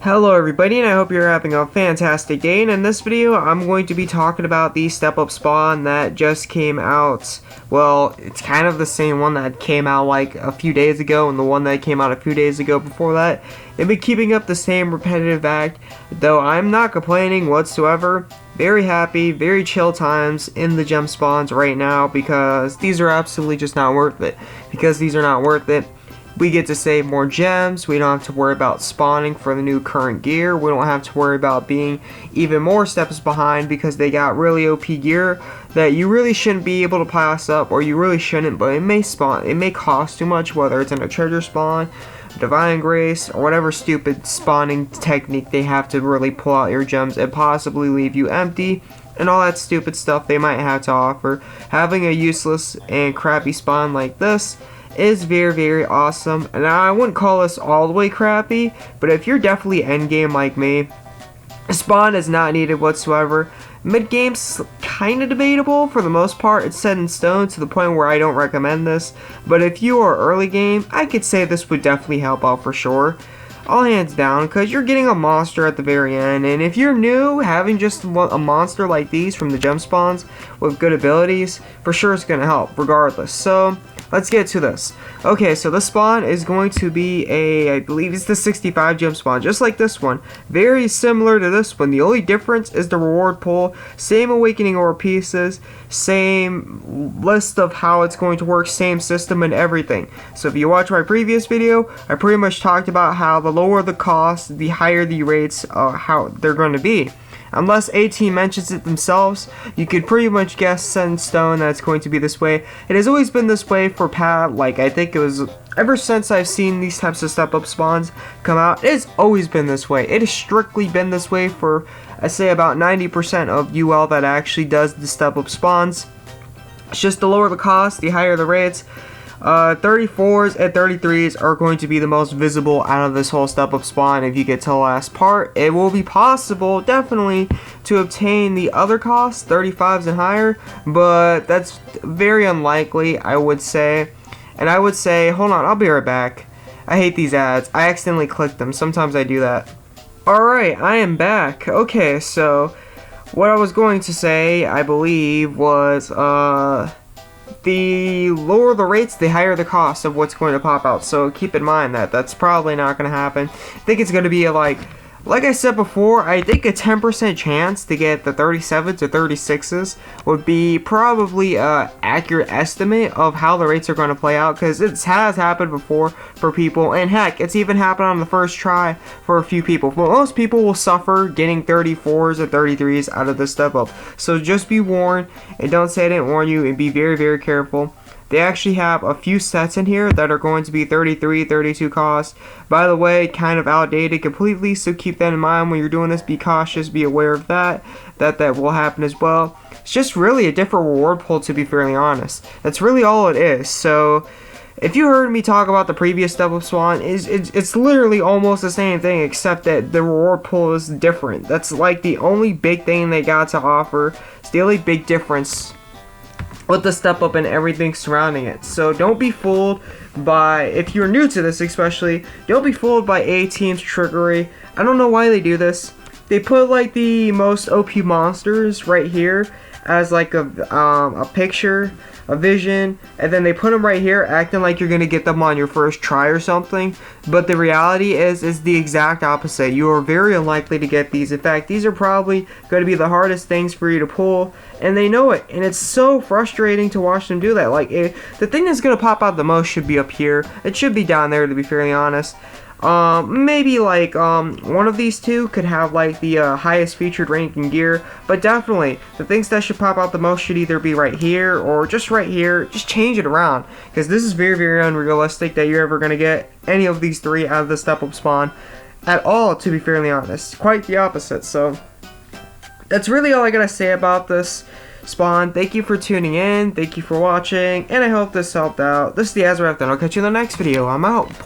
Hello everybody, and I hope you're having a fantastic day, and in this video I'm going to be talking about the step up spawn that just came out. Well, it's kind of the same one that came out like a few days ago and the one that came out a few days ago before that. They've been keeping up the same repetitive act, though I'm not complaining whatsoever. Very happy, very chill times in the gem spawns right now because these are absolutely just not worth it. Because these are not worth it, we get to save more gems. We don't have to worry about spawning for the new current gear. We don't have to worry about being even more steps behind because they got really OP gear that you really shouldn't be able to pass up, or you really shouldn't, but it may spawn. It may cost too much, whether it's in a treasure spawn, divine grace, or whatever stupid spawning technique they have to really pull out your gems and possibly leave you empty. And all that stupid stuff they might have to offer. Having a useless and crappy spawn like this is very awesome. And I wouldn't call this all the way crappy, but if you're definitely endgame like me, spawn is not needed whatsoever. Mid game's kind of debatable. For the most part, it's set in stone to the point where I don't recommend this, but if you are early game, I could say this would definitely help out for sure. All hands down, because you're getting a monster at the very end, and if you're new, having just a monster like these from the gem spawns with good abilities, for sure it's going to help regardless. So let's get to this. Okay, so this spawn is going to be I believe it's the 65 gem spawn, just like this one. Very similar to this one. The only difference is the reward pool. Same awakening ore pieces, same list of how it's going to work, same system and everything. So if you watch my previous video, I pretty much talked about how the lower the cost, the higher the rates, how they're going to be. Unless a team mentions it themselves, you could pretty much guess set in stone that it's going to be this way. It has always been this way for like I think it was ever since I've seen these types of step up spawns come out. It's always been this way. It has strictly been this way for, I say, about 90% of UL that actually does the step up spawns. It's just the lower the cost, the higher the rates. 34s and 33s are going to be the most visible out of this whole step up spawn. If you get to the last part, it will be possible definitely to obtain the other costs, 35s and higher, but that's very unlikely, I would say. And I would say, hold on, I'll be right back. I hate these ads. I accidentally clicked them. Sometimes I do that. Alright, I am back. Okay, so what I was going to say, I believe, was the lower the rates, the higher the cost of what's going to pop out. So keep in mind that that's probably not going to happen. I think it's going to be like I said before, I think a 10% chance to get the 37s or 36s would be probably an accurate estimate of how the rates are going to play out, because it has happened before for people, and heck, it's even happened on the first try for a few people. But most people will suffer getting 34s or 33s out of this step up. So just be warned, and don't say I didn't warn you, and be very careful. They actually have a few sets in here that are going to be 33, 32 cost. By the way, kind of outdated completely, so keep that in mind when you're doing this. Be cautious, be aware of that will happen as well. It's just really a different reward pool, to be fairly honest. That's really all it is. So if you heard me talk about the previous step up spawn, it's literally almost the same thing, except that the reward pool is different. That's like the only big thing they got to offer. It's the only big difference with the step up and everything surrounding it. So don't be fooled by, if you're new to this especially, don't be fooled by A team's trickery. I don't know why they do this. They put like the most OP monsters right here as like a picture, a vision, and then they put them right here acting like you're gonna get them on your first try or something. But the reality is the exact opposite. You are very unlikely to get these. In fact, these are probably going to be the hardest things for you to pull, and they know it, and it's so frustrating to watch them do that. Like, the thing that's going to pop out the most should be up here. It should be down there, to be fairly honest. Maybe like one of these two could have like the highest featured ranking gear, but definitely the things that should pop out the most should either be right here or just right here. Just change it around, because this is very unrealistic that you're ever going to get any of these three out of the step up spawn at all, to be fairly honest. Quite the opposite. So that's really all I gotta say about this spawn. Thank you for tuning in, thank you for watching, and I hope this helped out. This is the AzureWrath, and I'll catch you in the next video. I'm out.